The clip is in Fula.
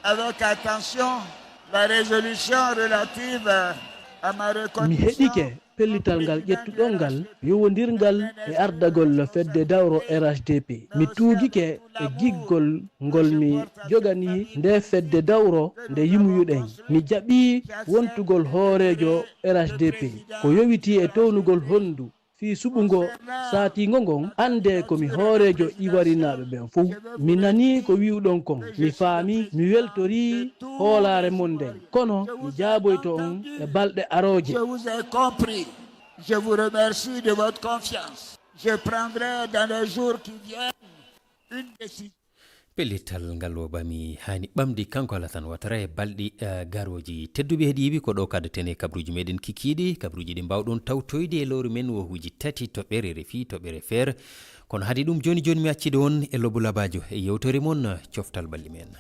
avec attention la résolution relative à ma mi heɗike reconnaissance. pellital ngal ƴettuɗon ngal yowodirngal e ardagol fedde dawro RHDP mi tuugike e giggol ngol mi jogani nde fedde dawro nde yimuyuɗen mi jaɓi wontugol hoorejo RHDP ko yowiti e townugol hondu fi suɓugo satingo ngon ande komi hoorejo iwarinaɓe ɓen fof mi nani ko wiwɗon kon mi faami mi weltori hoolare mon nden kono mi jaaboyto on e balɗe aroje. Je vous ai compris. Je vous remercie de votre confiance. Je prendrai dans les jours qui viennent une décision. pellital ngal o bami hani ɓamdi kanko ala tan watara e balɗi garoji tedduɓe heeɗiɓe ko ɗo kaddatene kabruji meɗen kikiɗi kabruji ɗi mbawɗon tawtoyde e lowru men wohuji tati toɓɓere RFI toɓɓere feere kono haadi ɗum joni joni mi accide on e lobo labajo e yewtore moon coftal balli men.